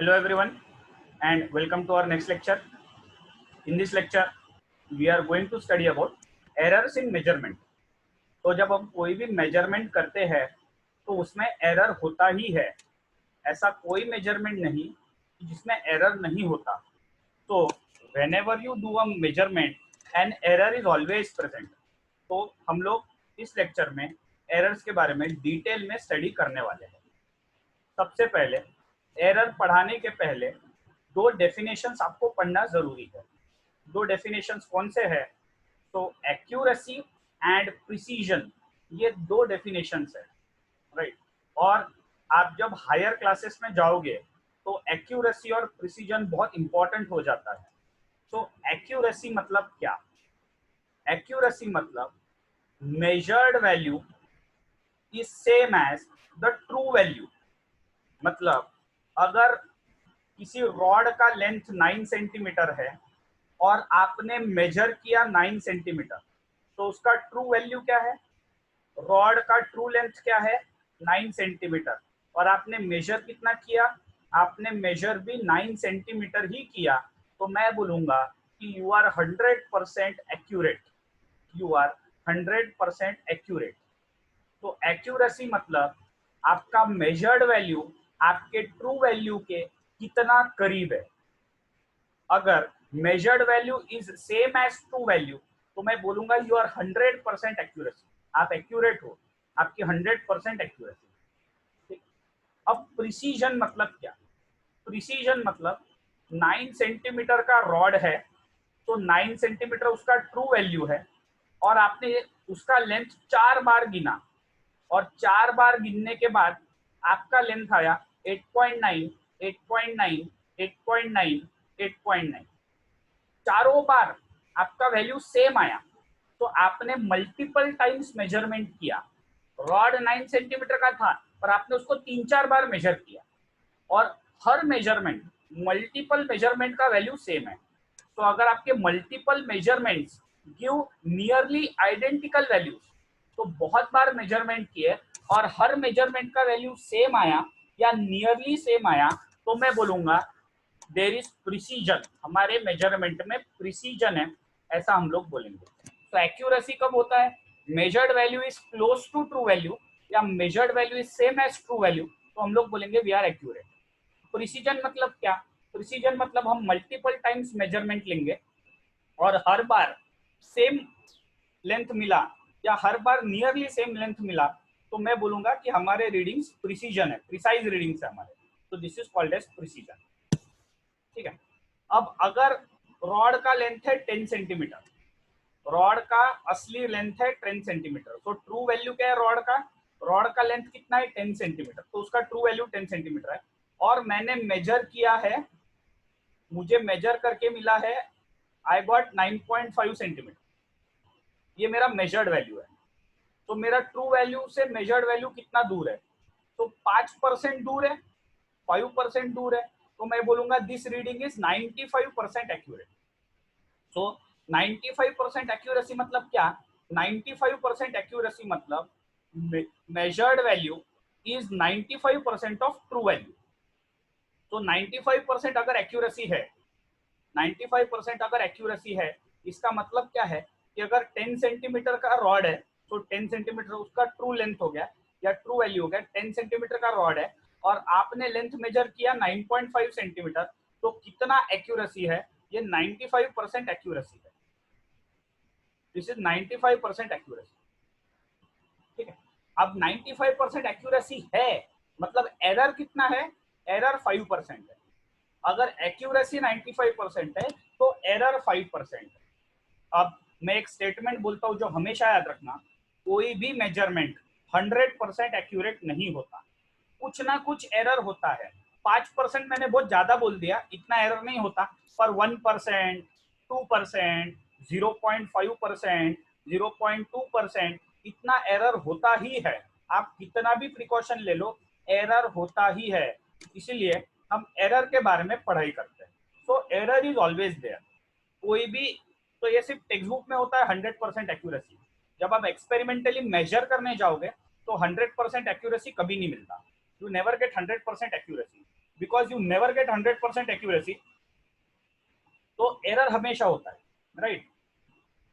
Hello everyone and welcome to our next lecture. In this lecture, we are going to study about errors in measurement. तो जब हम कोई भी measurement करते हैं तो उसमें एरर होता ही है, ऐसा कोई मेजरमेंट नहीं जिसमें एरर नहीं होता. तो whenever you do a measurement, an error is always present. तो हम लोग इस लेक्चर में एरर्स के बारे में डिटेल में स्टडी करने वाले हैं. सबसे पहले एरर पढ़ाने के पहले दो डेफिनेशंस आपको पढ़ना जरूरी है. दो डेफिनेशंस कौन से हैं? तो एक्यूरेसी एंड प्रिसीजन, ये दो डेफिनेशंस है, राइट. और आप जब हायर क्लासेस में जाओगे तो एक्यूरेसी और प्रिसीजन बहुत इंपॉर्टेंट हो जाता है. तो एक्यूरेसी मतलब क्या? एक्यूरेसी मतलब measured value is same as the true value. मतलब अगर किसी रॉड का लेंथ 9 सेंटीमीटर है और आपने मेजर किया 9 सेंटीमीटर, तो उसका ट्रू वैल्यू क्या है? रॉड का ट्रू लेंथ क्या है? 9 सेंटीमीटर. और आपने मेजर कितना किया? आपने मेजर भी 9 सेंटीमीटर ही किया. तो मैं बोलूंगा कि you are 100% accurate. You are 100% accurate. तो एक्यूरेसी मतलब आपका मेजर्ड वैल्यू आपके ट्रू वैल्यू के कितना करीब है. अगर measured value is same as true value तो मैं बोलूंगा यू आर 100% एक्यूरेसी. आप एक्यूरेट हो, आपकी 100% एक्यूरेसी. अब प्रिसीजन मतलब क्या? प्रिसीजन मतलब 9 सेंटीमीटर का रॉड है, तो 9 सेंटीमीटर उसका ट्रू वैल्यू है और आपने उसका लेंथ 4 बार गिना और 4 बार गिनने के बाद आपका लेंथ आया 8.9, 8.9, 8.9, 8.9. चारों बार आपका वैल्यू सेम आया. तो आपने मल्टीपल टाइम्स मेजरमेंट किया. रॉड 9 सेंटीमीटर का था पर आपने उसको 3-4 बार मेजर किया और हर मेजरमेंट, मल्टीपल मेजरमेंट का वैल्यू सेम है. तो अगर आपके multiple measurements give nearly identical values, तो बहुत बार मेजरमेंट किए और हर मेजरमेंट का वैल्यू सेम आया या नियरली सेम आया, तो मैं बोलूंगा देयर इज प्रिसीजन. हमारे मेजरमेंट में प्रिसीजन है, ऐसा हम लोग बोलेंगे. तो एक्यूरेसी कब होता है? Measured value is close to true value या measured value is same as true value, तो हम लोग बोलेंगे वी आर एक्यूरेट. प्रिसीजन मतलब क्या? प्रिसीजन मतलब हम मल्टीपल टाइम्स मेजरमेंट लेंगे और हर बार सेम लेंथ मिला या हर बार नियरली सेम लेंथ मिला, तो मैं बोलूंगा कि हमारे रीडिंग्स प्रिसीजन है, प्रिसाइज रीडिंग्स है हमारे. तो this is called as precision. ठीक है. अब अगर रॉड का लेंथ है 10 सेंटीमीटर, रॉड का असली लेंथ है 10 सेंटीमीटर, तो ट्रू वैल्यू क्या है रॉड का? रॉड का लेंथ कितना है? 10 सेंटीमीटर, तो उसका ट्रू वैल्यू 10 सेंटीमीटर है. और मैंने मेजर किया है, मुझे मेजर करके मिला है आई गॉट 9.5 सेंटीमीटर. ये मेरा मेजर्ड वैल्यू है. तो मेरा ट्रू वैल्यू से मेजर्ड वैल्यू कितना दूर है? तो 5% दूर है, 5% दूर है. तो मैं बोलूंगा this reading is 95% accurate. So 95% accuracy मतलब क्या? 95% एक्यूरेसी मतलब measured value is 95% of true value. तो 95% अगर एक्यूरेसी है, 95% अगर एक्यूरेसी है, इसका मतलब क्या है कि अगर 10 सेंटीमीटर का रॉड है तो 10 सेंटीमीटर उसका ट्रू लेंथ हो गया या ट्रू वैल्यू हो गया. 10 सेंटीमीटर का रॉड है और आपने लेंथ मेजर किया 9.5 सेंटीमीटर, तो कितना एक्यूरेसी है? ये 95% एक्यूरेसी है. This is 95% accuracy. ठीक है. अब 95% एक्यूरेसी है मतलब एरर कितना है? एरर 5% है. अगर एक्यूरेसी 95% है तो एरर 5% है. अब मैं एक स्टेटमेंट बोलता हूं जो हमेशा याद रखना, कोई भी मेजरमेंट 100% एक्यूरेट नहीं होता. कुछ ना कुछ एरर होता है. 5% मैंने बहुत ज्यादा बोल दिया, इतना एरर नहीं होता, पर 1%, 2%, 0.5%, 0.2% इतना एरर होता ही है. आप कितना भी प्रिकॉशन ले लो, एरर होता ही है. इसीलिए हम एरर के बारे में पढ़ाई करते हैं. So error is always there. कोई भी, तो ये सिर्फ टेक्स्ट बुक में होता है 100% एक्यूरेसी. जब आप एक्सपेरिमेंटली मेजर करने जाओगे तो 100% एक्यूरेसी कभी नहीं मिलता. You never get 100% accuracy. Because you never get 100% accuracy, तो एरर हमेशा होता है, राइट।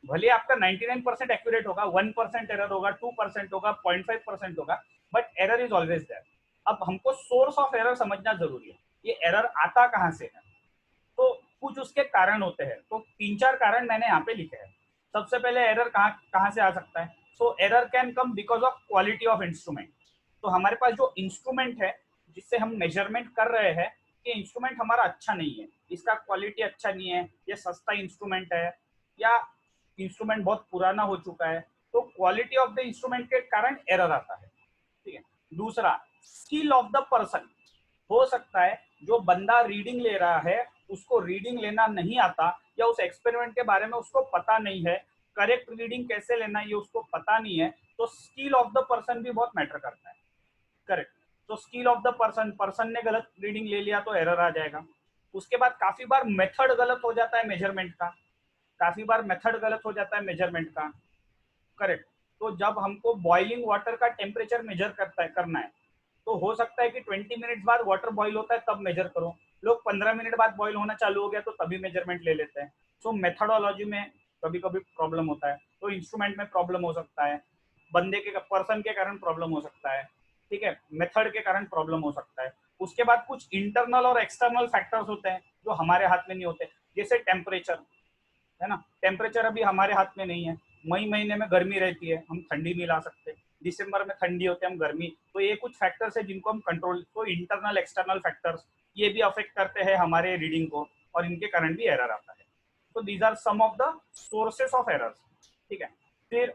भले आपका 99% एक्यूरेट होगा, 1% एरर होगा, 2% होगा, 0.5% होगा, but error is always there. अब हमको सोर्स ऑफ एरर समझना जरूरी है, ये एरर आता कहाँ से है। तो कुछ उसके कारण होते हैं, तो 3-4 कारण मैंने यहाँ पे लिखे हैं। सबसे पहले एरर कहाँ कहाँ से आ सकता है। So error can come because of quality of instrument. तो हमारे पास जो इंस्ट्रूमेंट है जिससे हम मेजरमेंट कर रहे हैं, ये इंस्ट्रूमेंट हमारा अच्छा नहीं है, इसका क्वालिटी अच्छा नहीं है, ये सस्ता इंस्ट्रूमेंट है, या इंस्ट्रूमेंट बहुत पुराना हो चुका है, तो क्वालिटी ऑफ द इंस्ट्रूमेंट के कारण एरर आता है, ठीक है। दूसरा, स्किल ऑफ द पर्सन। हो सकता है जो बंदा रीडिंग ले रहा है उसको रीडिंग लेना नहीं आता, या उस एक्सपेरिमेंट के बारे में उसको पता नहीं है, करेक्ट रीडिंग कैसे लेना ये उसको पता नहीं है, तो स्किल ऑफ द पर्सन भी बहुत मैटर करता है, करेक्ट। तो skill of the person, person ने गलत रीडिंग ले लिया तो एरर आ जाएगा। उसके बाद काफी बार मेथड गलत हो जाता है मेजरमेंट का, काफी बार मेथड गलत हो जाता है मेजरमेंट का, करेक्ट। तो जब हमको बॉइलिंग वाटर का टेम्परेचर मेजर करना है, तो हो सकता है कि 20 मिनट बाद वाटर बॉईल होता है तब मेजर करो, लोग 15 मिनट बाद बॉईल होना चालू हो गया तो तभी मेजरमेंट ले लेते हैं। सो मेथडोलॉजी में कभी कभी प्रॉब्लम होता है, तो इंस्ट्रूमेंट में प्रॉब्लम हो सकता है, बंदे के पर्सन के कारण प्रॉब्लम हो सकता है, ठीक है, मेथड के कारण प्रॉब्लम हो सकता है। उसके बाद कुछ इंटरनल और एक्सटर्नल फैक्टर्स होते हैं जो हमारे हाथ में नहीं होते, जैसे टेम्परेचर, है ना। टेम्परेचर अभी हमारे हाथ में नहीं है, मई महीने में गर्मी रहती है, हम ठंडी नहीं ला सकते, दिसंबर में ठंडी होती है, हम गर्मी, तो ये कुछ फैक्टर्स है जिनको हम कंट्रोल, तो इंटरनल एक्सटर्नल फैक्टर्स ये भी अफेक्ट करते हैं हमारे रीडिंग को, और इनके कारण भी एरर आता है। तो these are some of the sources of errors, ठीक है। फिर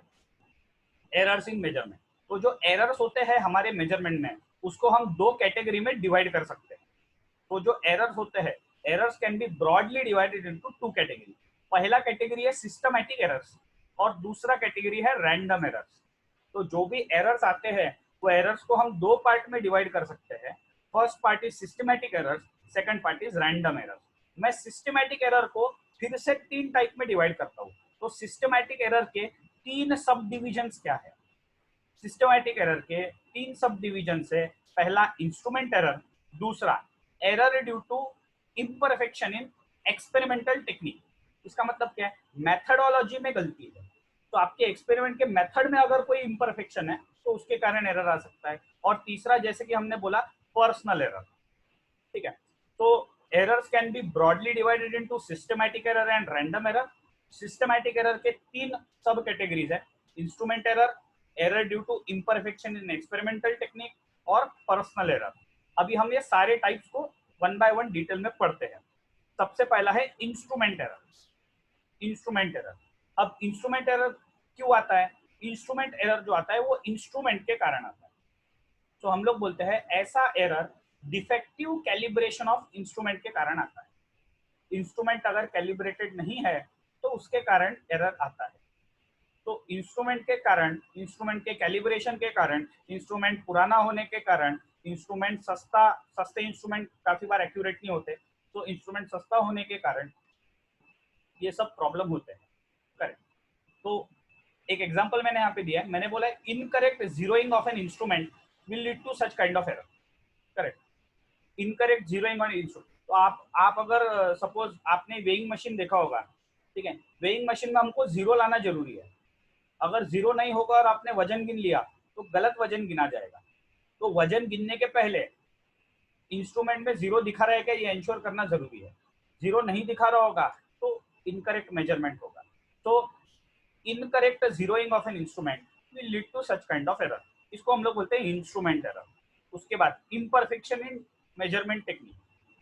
एरर्स इन मेजरमेंट, तो जो एरर्स होते हैं हमारे मेजरमेंट में उसको हम दो कैटेगरी में डिवाइड कर सकते हैं। तो जो एरर्स होते हैं, errors can be broadly divided into 2 category. पहला कैटेगरी है सिस्टमैटिक एरर्स और दूसरा कैटेगरी है रैंडम एरर्स। तो जो भी एरर्स आते हैं वो एरर्स को हम दो पार्ट में डिवाइड कर सकते हैं। First part is systematic errors, second part is random errors. मैं सिस्टमैटिक एरर को फिर से 3 टाइप में डिवाइड करता हूँ। तो सिस्टमैटिक एरर के 3 सब डिविजन्स क्या है। सिस्टमैटिक एरर के 3 सब डिविजन है। पहला इंस्ट्रूमेंट एरर, दूसरा error due to imperfection in experimental technique. इसका मतलब क्या है, मेथडोलॉजी में गलती है, तो आपके एक्सपेरिमेंट के मेथड में अगर कोई इम्परफेक्शन है तो उसके कारण एरर आ सकता है। और तीसरा, जैसे कि हमने बोला, पर्सनल एरर, ठीक है। तो errors can be broadly divided into systematic error and random error. Systematic error के 3 सब कैटेगरीज है, instrument error, error due to imperfection in experimental technique और पर्सनल एरर। अभी हम ये सारे टाइप्स को 1 बाय 1 डिटेल में पढ़ते हैं। सबसे पहला है इंस्ट्रूमेंट एरर। इंस्ट्रूमेंट एरर, अब इंस्ट्रूमेंट एरर क्यों आता है। इंस्ट्रूमेंट एरर जो आता है वो इंस्ट्रूमेंट के कारण आता है। तो हम लोग बोलते हैं ऐसा error defective calibration of instrument के कारण आता है। इंस्ट्रूमेंट अगर कैलिब्रेटेड नहीं है तो उसके कारण एरर आता है। तो इंस्ट्रूमेंट के कारण, इंस्ट्रूमेंट के कैलिब्रेशन के कारण, इंस्ट्रूमेंट पुराना होने के कारण, इंस्ट्रूमेंट सस्ते इंस्ट्रूमेंट काफी बार एक्यूरेट नहीं होते, तो इंस्ट्रूमेंट सस्ता होने के कारण ये सब प्रॉब्लम होते हैं, करेक्ट। तो एक एग्जांपल मैंने यहाँ पे दिया है, मैंने बोला है incorrect zeroing of an instrument will lead to such kind of error, correct. Incorrect zeroing on instrument, तो आप अगर सपोज आपने वेइंग मशीन देखा होगा, ठीक है, वेइंग मशीन में हमको जीरो लाना जरूरी है। अगर जीरो नहीं होगा और आपने वजन गिन लिया तो गलत वजन गिना जाएगा। तो वजन गिनने के पहले इंस्ट्रूमेंट में जीरो दिखा रहा है क्या ये इंश्योर करना जरूरी है। जीरो नहीं दिखा रहा होगा तो इनकरेक्ट मेजरमेंट होगा। तो incorrect zeroing of an instrument will lead to such kind of error, इसको हम लोग बोलते हैं इंस्ट्रूमेंट एरर। उसके बाद इम्परफेक्शन इन मेजरमेंट टेक्निक,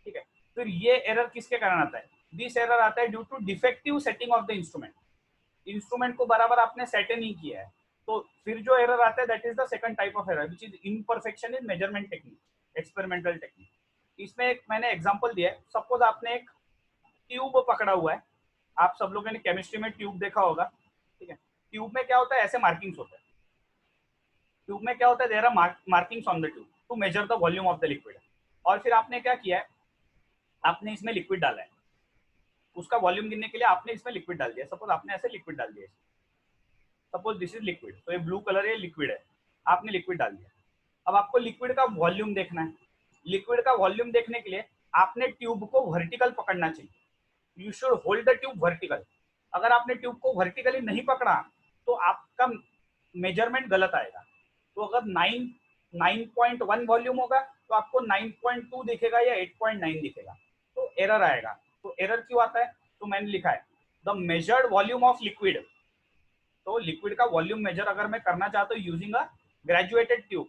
ठीक है। फिर ये एरर किसके कारण आता है, दिस एरर आता है due to defective setting of the instrument. Instrument को बराबर आपने सेट नहीं किया है, तो फिर जो एरर आता है that is the second type of error which is imperfection in measurement technique, experimental technique. इसमें एक मैंने एग्जांपल दिया है, सपोज आपने एक ट्यूब पकड़ा हुआ है, आप सब लोगों ने केमिस्ट्री में ट्यूब देखा होगा, ठीक है। ट्यूब में क्या होता है, ऐसे मार्किंग्स होते हैं। ट्यूब में क्या होता है, there are markings on the tube to measure the volume of the liquid. और फिर आपने क्या किया है, आपने इसमें लिक्विड डाला है, उसका वॉल्यूम गिनने के लिए आपने इसमें लिक्विड डाल दिया। सपोज आपने ऐसे लिक्विड डाल दिया, सपोज दिस इज लिक्विड, तो ये ब्लू कलर ये लिक्विड है, आपने लिक्विड डाल दिया। अब आपको लिक्विड का वॉल्यूम देखना है, लिक्विड का वॉल्यूम देखने के लिए आपने ट्यूब को वर्टिकल पकड़ना चाहिए। You should hold the tube vertical. अगर आपने ट्यूब को वर्टिकली नहीं पकड़ा तो आपका मेजरमेंट गलत आएगा। तो अगर 9.1 वॉल्यूम होगा तो आपको 9.2 दिखेगा या 8.9 दिखेगा, तो एरर आएगा। तो एरर क्यों आता है? तो मैंने लिखा है the measured volume of liquid. तो लिक्विड का वॉल्यूम मेजर अगर मैं करना चाहता हूँ using a graduated tube,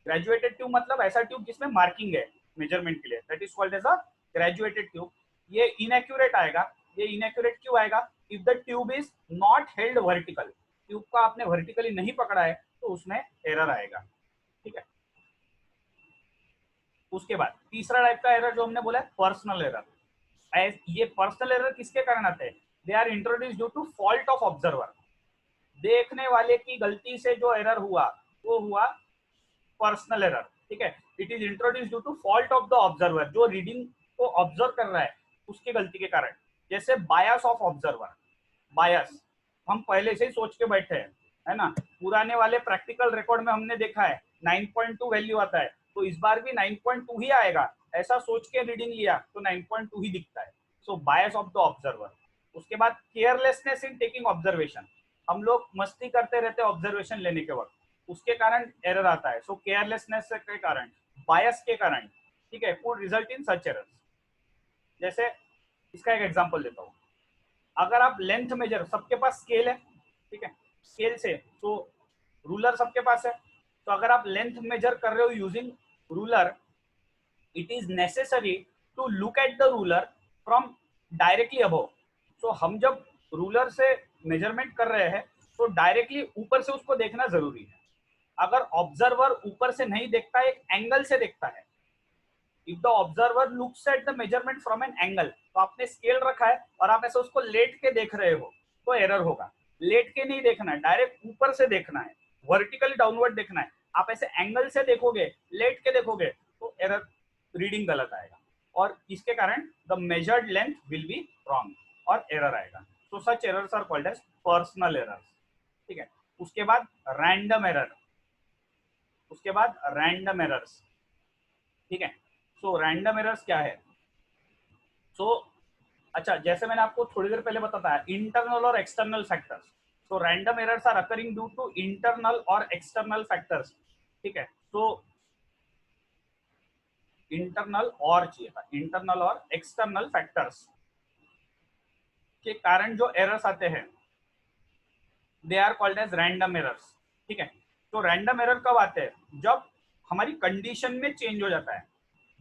graduated tube मतलब ऐसा ट्यूब जिसमें मार्किंग है मेजरमेंट के लिए, that is called as a graduated tube. ये इनएक्यूरेट आएगा। ये इनएक्यूरेट क्यों आएगा? If the tube is not held vertical, tube को आपने वर्टिकली नहीं पकड़ा है तो उसमें एरर आएगा। ठीक है। उसके बाद तीसरा टाइप का एरर जो हमने बोला है पर्सनल एरर। ये पर्सनल एरर किसके कारण आते हैं? They are introduce due to fault of observer. देखने वाले की गलती से जो एरर हुआ वो हुआ पर्सनल एरर। ठीक है। It is introduce due to fault of the observer, जो रीडिंग को ऑब्जर्व कर रहा है उसकी गलती के कारण। जैसे बायस ऑफ ऑब्जर्वर। बायस हम पहले से ही सोच के बैठे हैं, है ना। पुराने वाले प्रैक्टिकल रिकॉर्ड में हमने देखा है 9.2 वैल्यू आता है, तो इस बार भी 9.2 ही आएगा, ऐसा सोच के रीडिंग लिया तो 9.2 ही दिखता है। सो बायस ऑफ द ऑब्जर्वर। उसके बाद केयरलेसनेस इन टेकिंग ऑब्जर्वेशन। हम लोग मस्ती करते रहते हैं ऑब्जर्वेशन लेने के वक्त, उसके कारण एरर आता है। सो केयरलेसनेस के कारण, बायस के कारण, ठीक है, could result in such errors. जैसे इसका एक एग्जांपल देता हूँ। अगर आप लेंथ मेजर, सबके पास स्केल है, ठीक है, स्केल से, तो रूलर सबके पास है, तो अगर आप लेंथ मेजर कर रहे हो using ruler, it is necessary to look at the ruler from directly above. तो हम जब रूलर से मेजरमेंट कर रहे हैं तो डायरेक्टली ऊपर से उसको देखना जरूरी है। अगर ऑब्जर्वर ऊपर से नहीं देखता, एक एंगल से देखता है, if the observer looks at the measurement from an angle, तो आपने स्केल रखा है और आप ऐसे उसको लेट के देख रहे हो तो एरर होगा। लेट के नहीं देखना है, डायरेक्ट ऊपर से देखना है, वर्टिकली डाउनवर्ड देखना है। आप ऐसे एंगल से देखोगे, लेट के देखोगे तो एरर, रीडिंग गलत आएगा और इसके कारण the measured length will be wrong और एरर आएगा। तो such errors are called as personal errors. ठीक है। उसके बाद रैंडम एरर। उसके बाद रैंडम एरर्स। ठीक है। सो रैंडम एरर्स क्या है? सो अच्छा, जैसे मैंने आपको थोड़ी देर पहले बताया इंटरनल और एक्सटर्नल फैक्टर्स। तो random errors are occurring due to internal और एक्सटर्नल फैक्टर्स। ठीक है। तो इंटरनल और चाहिए था, इंटरनल और एक्सटर्नल फैक्टर्स के कारण जो एरर्स आते हैं they are called as random errors. ठीक है। तो रैंडम एरर कब आते हैं? जब हमारी कंडीशन में चेंज हो जाता है,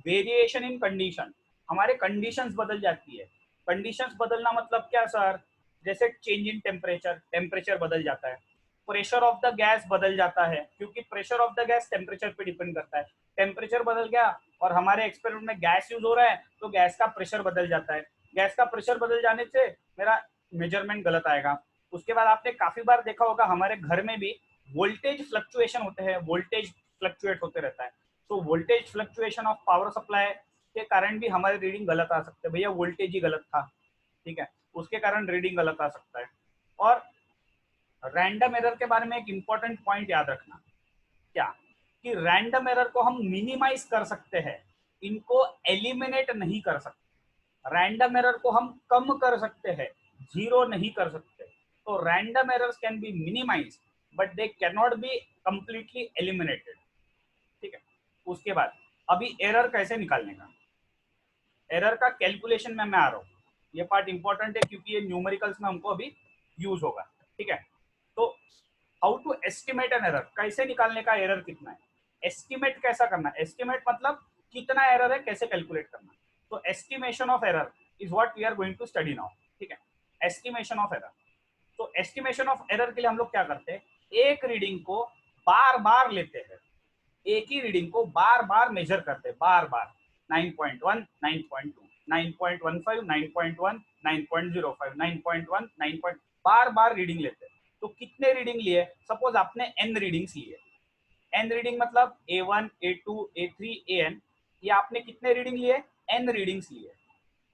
वेरिएशन इन कंडीशन, हमारे कंडीशंस बदल जाती है। कंडीशंस बदलना मतलब क्या सर? जैसे चेंज इन टेम्परेचर, टेम्परेचर बदल जाता है, प्रेशर ऑफ द गैस बदल जाता है, क्योंकि pressure of the gas temperature पे डिपेंड करता है। टेम्परेचर बदल गया और हमारे एक्सपेरिमेंट में गैस यूज हो रहा है तो गैस का प्रेशर बदल जाता है। गैस का प्रेशर बदल जाने से मेरा मेजरमेंट गलत आएगा। उसके बाद आपने काफी बार देखा होगा हमारे घर में भी वोल्टेज फ्लक्चुएशन होते हैं, वोल्टेज फ्लक्चुएट होते रहता है। तो voltage fluctuation of power supply के कारण भी हमारे रीडिंग गलत आ सकते हैं। भैया वोल्टेज ही गलत था, ठीक है, उसके कारण रीडिंग गलत आ सकता है। और रैंडम एरर के बारे में एक इंपॉर्टेंट पॉइंट याद रखना, क्या कि रैंडम एरर को हम मिनिमाइज कर सकते हैं, इनको एलिमिनेट नहीं कर सकते। रैंडम एरर को हम कम कर सकते हैं, जीरो नहीं कर सकते। तो random errors can be minimise but they can not be completely eliminated. ठीक है। उसके बाद अभी एरर कैसे निकालने का, एरर का कैलकुलेशन में मैं आ रहा हूँ। ये पार्ट इंपॉर्टेंट है क्योंकि ये न्यूमेरिकल्स में हमको अभी यूज होगा। ठीक है। तो how to estimate an error, कैसे निकालने का एरर कितना है, एस्टिमेट कैसा करना, एस्टिमेट मतलब कितना एरर है कैसे कैलकुलेट करना। तो estimation of error is what we are going to study now. ठीक है। Estimation of error. तो एस्टिमेशन ऑफ एरर के लिए हम लोग क्या करते हैं, एक रीडिंग को बार बार लेते हैं, एक ही रीडिंग को बार बार मेजर करते हैं, बार बार 9.1, 9.2, 9.15, 9.1, 9.05, 9.1, 9. बार बार रीडिंग लेते हैं। तो कितने रीडिंग लिए? सपोज आपने n रीडिंग्स लिए, n रीडिंग मतलब A1, A2, A3, AN, ये आपने कितने रीडिंग लिए? n रीडिंग्स लिए।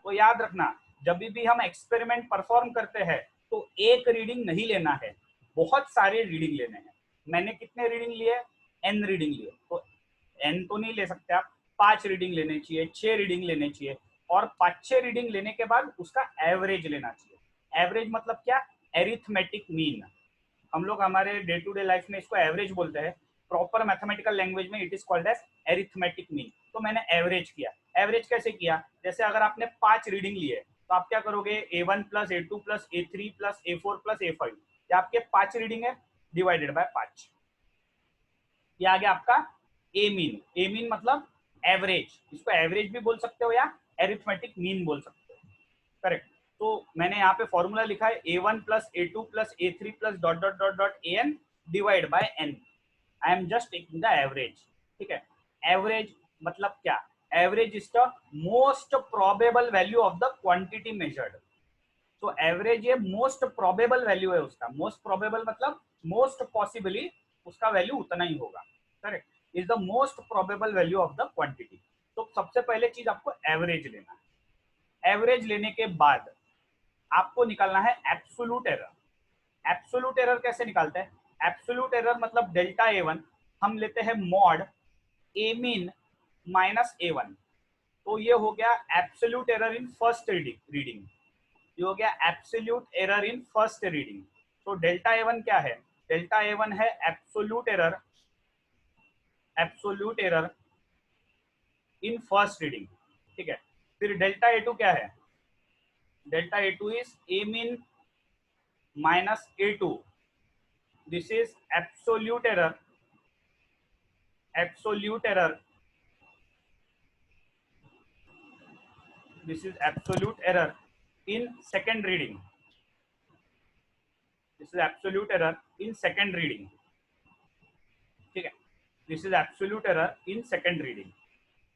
तो याद रखना, जब भी हम एक्सपेरिमेंट परफॉर्म करते हैं तो एक रीडिंग नहीं लेना है, बहुत सारे रीडिंग लेने हैं। मैंने कितने रीडिंग लिए? n रीडिंग लिए। तो n तो नहीं ले सकते आप, 5 रीडिंग लेने चाहिए, 6 रीडिंग लेने चाहिए, और 5-6 रीडिंग लेने के बाद उसका एवरेज लेना चाहिए। एवरेज मतलब क्या? Arithmetic mean. हम लोग हमारे डे टू डे लाइफ में इसको एवरेज बोलते हैं, प्रॉपर मैथमेटिकल लैंग्वेज में it is called as arithmetic mean. तो मैंने एवरेज किया। एवरेज कैसे किया? जैसे अगर आपने 5 रीडिंग लिए तो आप क्या करोगे? A1 plus A2 plus A3 plus A4 plus A5, ये आपके 5 रीडिंग है, डिवाइडेड बाय 5, ये आ गया आपका ए मीन। ए मीन मतलब एवरेज, इसको एवरेज भी बोल सकते हो या एरिथमेटिक मीन बोल सकते हो। करेक्ट। तो मैंने यहाँ पे फॉर्मूला लिखा है A1 plus A2 plus A3 plus dot dot dot dot AN divide by N। I am just taking the average. ठीक है। एवरेज मतलब क्या? Average is the most probable value of the quantity measured. तो average ये most probable value है उसका। Most probable मतलब most possibly उसका वैल्यू उतना ही होगा। Correct. Is the most probable value of the quantity. तो सबसे पहले चीज आपको एवरेज लेना है। एवरेज लेने के बाद आपको निकालना है एब्सोल्यूट एरर। एब्सोल्यूट एरर कैसे निकालते हैं? एब्सोल्यूट एरर मतलब डेल्टा A1 हम लेते हैं मॉड ए मीन माइनस A1। तो ये हो गया absolute error in first reading. ये हो गया absolute error in first reading. तो डेल्टा A1 क्या है? डेल्टा A1 है absolute error, absolute error in first reading. ठीक है। फिर डेल्टा A2 क्या है? Delta A2 is a mean minus A2। This is absolute error, absolute error, this is absolute error in second reading. This is absolute error in second reading. ठीक है। This is absolute error in second reading.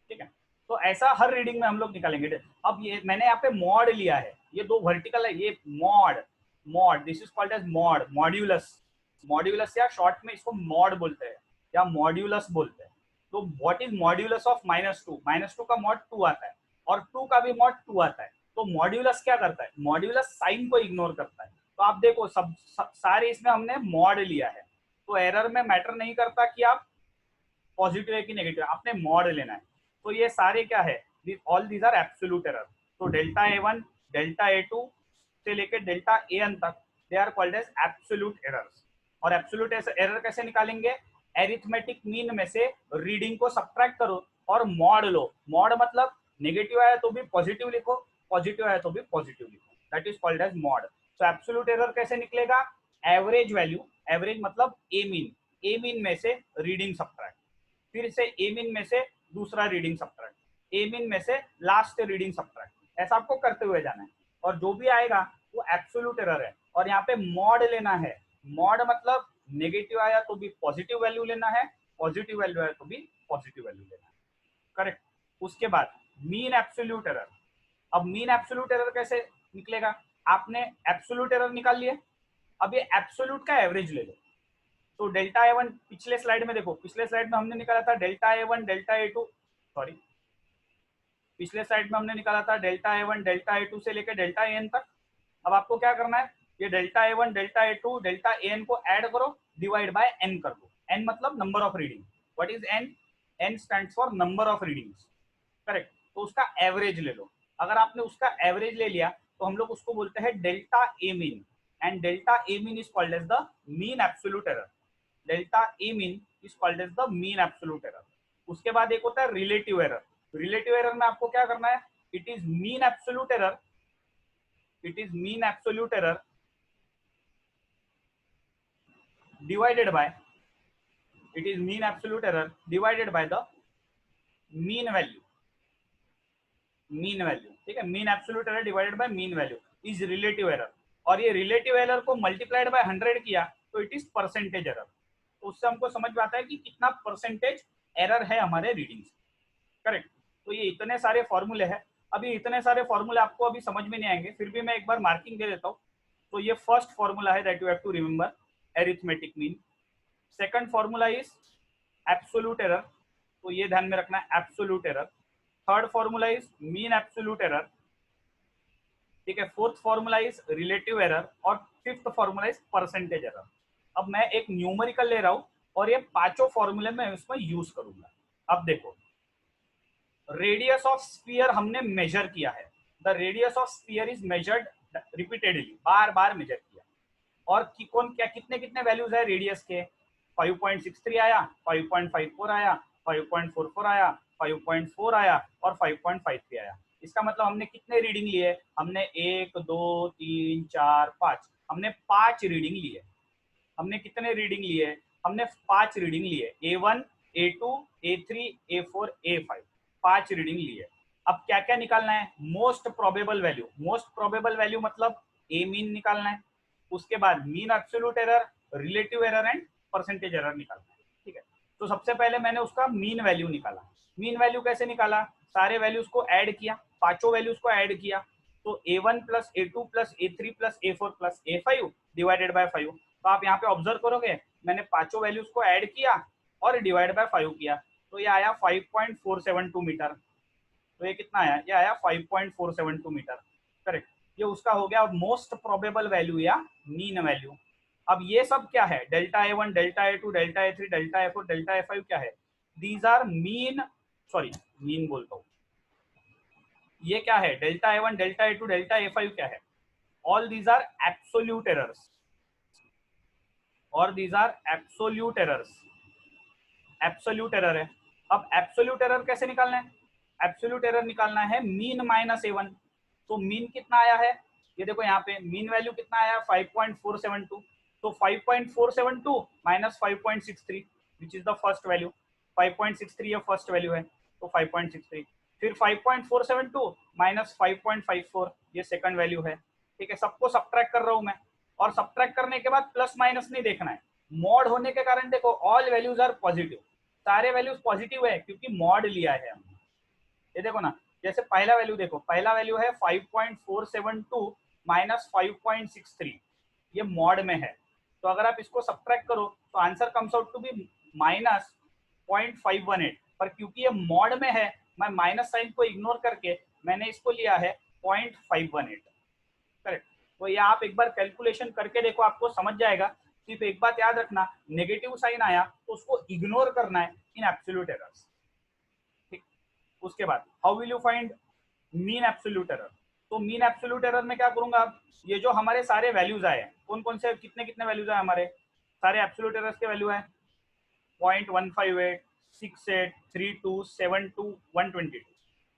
ठीक है। तो ऐसा हर reading में हम लोग निकालेंगे। अब ये मैंने यहाँ पे मॉड लिया है, ये दो वर्टिकल है, ये mod. Mod this is called as mod, modulus. Modulus या शॉर्ट में इसको मॉड बोलते हैं या मॉड्यूलस बोलते हैं। तो व्हाट इज मॉड्यूलस ऑफ -2? -2 का मॉड 2 आता है और 2 का भी मॉड 2 आता है। तो मॉड्यूलस क्या करता है? मॉड्यूलस साइन को इग्नोर करता है। तो आप देखो सारे इसमें हमने मॉड लिया है। तो एरर में मैटर नहीं करता कि आप पॉजिटिव है कि नेगेटिव, आपने मॉड लेना है। तो ये सारे क्या है? All these are absolute error. तो डेल्टा A1 डेल्टा A2 से लेकर डेल्टा AN तक they are called as absolute errors. और एब्सोल्यूट एरर कैसे निकालेंगे? एरिथमेटिक मीन में से रीडिंग को सब्ट्रैक्ट करो और मॉड लो। मॉड मतलब नेगेटिव आया तो भी पॉजिटिव लिखो, पॉजिटिव आया तो भी पॉजिटिव लिखो, that is called as mod. तो एब्सोल्यूट एरर कैसे निकलेगा? एवरेज वैल्यू, एवरेज मतलब ए मीन, ए मीन में से रीडिंग सब्ट्रैक्ट, फिर से ए मीन में से दूसरा रीडिंग सब्ट्रैक्ट, ए मीन में से लास्ट रीडिंग सब्ट्रैक्ट, ऐसा आपको करते हुए जाना है। और जो भी आएगा वो एब्सोल्यूट एरर है। और यहाँ पे मॉड लेना है। मॉड मतलब नेगेटिव आया तो भी पॉजिटिव वैल्यू लेना है, पॉजिटिव वैल्यू आया तो भी पॉजिटिव वैल्यू लेना है। करेक्ट। उसके बाद मीन एब्सोल्यूट एरर। अब मीन एब्सोल्यूट एरर कैसे निकलेगा? आपने एब्सोल्यूट एरर निकाल लिए, अब ये एब्सोल्यूट का एवरेज ले लो। तो डेल्टा A1 पिछले स्लाइड में देखो, पिछले स्लाइड में हमने निकाला था delta A1 delta A2, sorry पिछले स्लाइड में हमने निकाला था डेल्टा A1 डेल्टा A2 से लेकर डेल्टा AN तक। अब आपको क्या करना है? ये delta A1 delta A2 delta AN को ऐड करो, डिवाइड बाय n कर दो। n मतलब number of reading. What is n? n stands for number of readings. Correct. तो उसका एवरेज ले लो। अगर आपने उसका एवरेज ले लिया तो हम लोग उसको बोलते हैं delta A mean, and delta A mean is called as the mean absolute error. Delta A mean is called as the mean absolute error. उसके बाद एक होता है रिलेटिव एरर। रिलेटिव एरर में आपको क्या करना है? It is mean absolute error, it is mean absolute error divided by, it is mean absolute error divided by the mean value, mean value. ठीक है। Mean absolute error divided by mean value is relative error. और ये relative error को multiplied by 100 किया तो it is percentage error. तो उससे हमको समझ में आता है कि कितना परसेंटेज एरर है हमारे रीडिंग्स। करेक्ट। तो ये इतने सारे फॉर्मूले हैं। अभी इतने सारे फॉर्मूले आपको अभी समझ में नहीं आएंगे, फिर भी मैं एक बार मार्किंग दे देता हूँ। तो ये फर्स्ट फॉर्मूला है that you have to remember, arithmetic mean. Second formula is absolute error, तो ये ध्यान में रखना है, absolute error. Third formula is mean absolute error. ठीक है। Fourth formula is relative error और fifth formula is percentage error. अब मैं एक न्यूमेरिकल ले रहा हूं और ये पांचों फॉर्मूले में इसमें यूज करूंगा। अब देखो, रेडियस ऑफ स्फीयर हमने मेजर किया है, the radius of sphere is measured repeatedly, बार बार मेजर किया। और कौन क्या कितने कितने वैल्यूज है रेडियस के, 5.63 आया, 5.54 आया, 5.44 आया, 5.4 आया और 5.53 आया। इसका मतलब हमने कितने रीडिंग लिए, हमने 1 2 3 4 5, हमने 5 रीडिंग लिए। हमने कितने रीडिंग लिए, हमने 5 रीडिंग लिए, A1 A2 A3 A4 A5, 5 reading लिए। अब क्या क्या निकालना है, most probable value, most probable value मतलब ए मीन निकालना है, उसके बाद mean absolute error, relative error and percentage error निकालना है। ठीक है, तो सबसे पहले मैंने उसका मीन वैल्यू निकाला। मीन वैल्यू कैसे निकाला, सारे वैल्यूज को ऐड किया, पांचों वैल्यूज को ऐड किया, तो A1 plus A2 plus A3 plus A4 plus A5 divided by 5। तो आप यहाँ पे ऑब्जर्व करोगे मैंने पांचों वैल्यूज को ऐड किया और डिवाइड बाय 5 किया, तो ये आया 5.472 मीटर। तो ये कितना आया, ये आया 5.472 मीटर। करेक्ट, ये उसका हो गया मोस्ट प्रोबेबल वैल्यू या मीन वैल्यू। अब ये सब क्या है, delta A1 delta A2 delta A3 delta A4 delta A5 क्या है, these are mean, sorry mean बोलता हूँ, ये क्या है, delta A1 delta A2 delta A5 क्या है, all these are absolute errors, और these are absolute errors, absolute error है। अब एब्सोल्यूट एरर कैसे निकालना है, एब्सोल्यूट एरर निकालना है मीन माइनस A1। तो मीन कितना आया है, ये देखो यहाँ पे मीन वैल्यू कितना आया 5.472, तो 5.472 minus 5.63 which is the first value, 5.63 ये फर्स्ट वैल्यू है, तो 5.63, फिर 5.472 माइनस 5.54 ये सेकंड वैल्यू है। ठीक है, सबको सब्ट्रैक्ट कर रहा हूं मैं, और सब्ट्रैक्ट करने के बाद प्लस माइनस नहीं देखना है, मॉड होने के कारण देखो ऑल वैल्यूज आर पॉजिटिव, सारे वैल्यूज पॉजिटिव है क्योंकि मॉड लिया है हमने। ये देखो ना, जैसे पहला वैल्यू देखो, पहला वैल्यू है 5.472 माइनस 5.63, ये मॉड में है, तो अगर आप इसको सब्ट्रैक्ट करो तो answer comes out to be minus 0.518, पर क्योंकि ये मॉड में है मैं माइनस साइन को इग्नोर करके मैंने इसको लिया है 0.518। करेक्ट, तो ये आप एक बार कैलकुलेशन करके देखो, आपको समझ जाएगा। सिर्फ एक बात याद रखना, नेगेटिव साइन आया तो उसको इग्नोर करना है इन एब्सोल्यूट एरर्स। ठीक, उसके बाद how will you find mean absolute error, तो मीन एब्सोल्यूट एरर में क्या करूंगा, ये जो हमारे सारे वैल्यूज आए, कौन कौन से कितने कितने वैल्यूज आए हमारे, सारे एब्सोल्यूट एरर्स के वैल्यू है 0.158 68 32 72 122,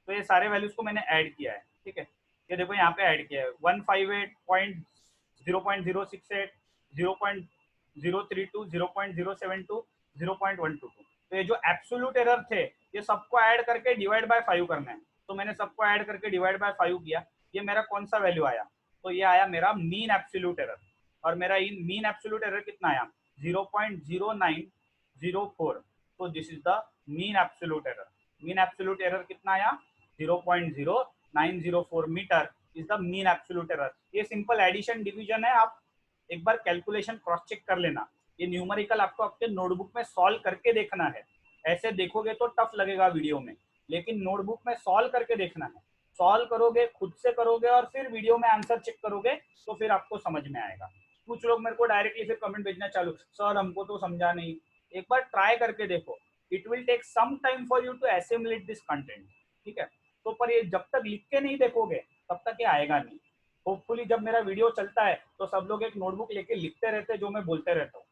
तो ये सारे वैल्यूज को मैंने ऐड किया है। ठीक है, ये देखो यहाँ पे ऐड किया है 158.0.068 0.032 0.072 0.122, तो ये जो एब्सोल्यूट एरर थे ये सबको ऐड करके डिवाइड बाय 5 करना है, तो मैंने सबको ऐड करके डिवाइड बाय 5 किया, ये मेरा कौन सा वैल्यू आया, तो ये आया मेरा मीन एब्सोल्यूट एरर, और मेरा इन मीन एब्सोल्यूट एरर कितना आया 0.0904, तो this is the mean absolute error. Mean absolute error कितना आया 0.0904 metre is the mean absolute error. ये सिंपल एडिशन डिवीजन है, आप एक बार कैलकुलेशन क्रॉस चेक कर लेना, ये न्यूमेरिकल आपको आपके नोटबुक में सॉल्व करके देखना है, ऐसे देखोगे तो टफ लगेगा वीडियो में, लेकिन नोटबुक में सॉल्व करके देखना है, सॉल्व करोगे खुद से करोगे और फिर वीडियो में आंसर चेक करोगे तो फिर आपको समझ में आएगा। कुछ लोग मेरे को डायरेक्टली फिर कमेंट भेजना चालू, सर हमको तो समझा नहीं, एक बार ट्राई करके देखो, it will take some time for you to assimilate this content. ठीक है, तो पर ये जब तक लिख के नहीं देखोगे तब तक ये आएगा नहीं। होपफुली जब मेरा वीडियो चलता है तो सब लोग एक नोटबुक लेके लिखते रहते हैं जो मैं बोलते रहता हूँ,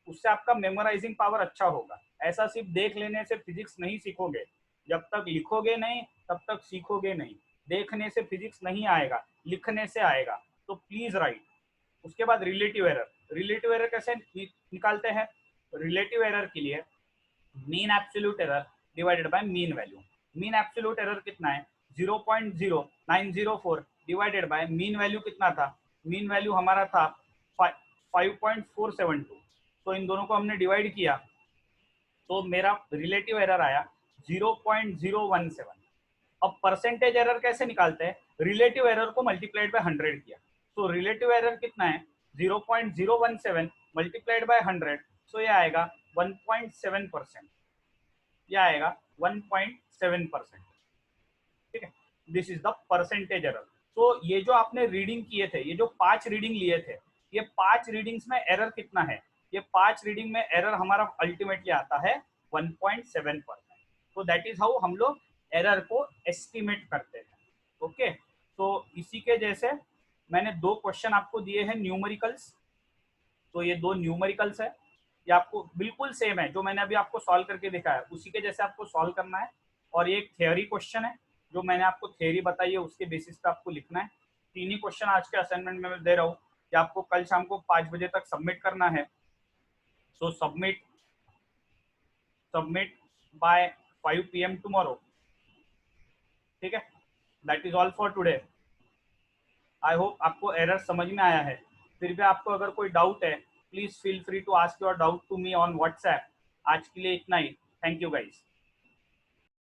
उससे आपका मेमोराइजिंग पावर अच्छा होगा। ऐसा सिर्फ देख लेने से फिजिक्स नहीं सीखोगे, जब तक लिखोगे नहीं तब तक सीखोगे नहीं, देखने से फिजिक्स नहीं आएगा, लिखने से आएगा, तो प्लीज राइट। उसके बाद रिलेटिव एरर, रिलेटिव एरर कैसे निकालते हैं, रिलेटिव एरर के लिए mean absolute error divided by mean value, mean absolute error कितना है 0.0904 डिवाइडेड बाय मीन वैल्यू कितना था, मीन वैल्यू हमारा था 5.472, तो इन दोनों को हमने डिवाइड किया तो मेरा रिलेटिव एरर आया 0.017। अब परसेंटेज एरर कैसे निकालते हैं, रिलेटिव एरर को मल्टीप्लाइड बाय 100 किया, तो रिलेटिव एरर कितना है 0.017 मल्टीप्लाइड बाय 100, सो ये आएगा 1.7%, ये आएगा 1.7%। ठीक है, this is the percentage error. तो ये जो आपने रीडिंग किए थे, ये जो 5 रीडिंग लिए थे, ये 5 रीडिंग्स में एरर कितना है, ये 5 रीडिंग में एरर हमारा अल्टीमेटली आता है 1.7%। तो दैट इज हाउ हम लोग एरर को एस्टिमेट करते हैं। ओके, तो इसी के जैसे मैंने 2 क्वेश्चन आपको दिए हैं न्यूमेरिकल्स। तो ये 2 न्यूमेरिकल्स है, ये आपको बिल्कुल सेम है जो मैंने अभी आपको सॉल्व करके दिखाया, उसी के जैसे आपको सॉल्व करना है। और ये एक थियोरी क्वेश्चन है, जो मैंने आपको थियोरी बताई है उसके बेसिस पे आपको लिखना है। 3 ही क्वेश्चन आज के असाइनमेंट में मैं दे रहा हूँ, कि आपको कल शाम को 5 बजे तक सबमिट करना है। सो सबमिट बाय 5 PM टुमारो। ठीक है, that is all for today. I hope आपको एरर समझ में आया है। फिर भी आपको अगर कोई डाउट है, please feel free to ask your doubt to me on WhatsApp. आज के लिए इतना ही। Thank you guys.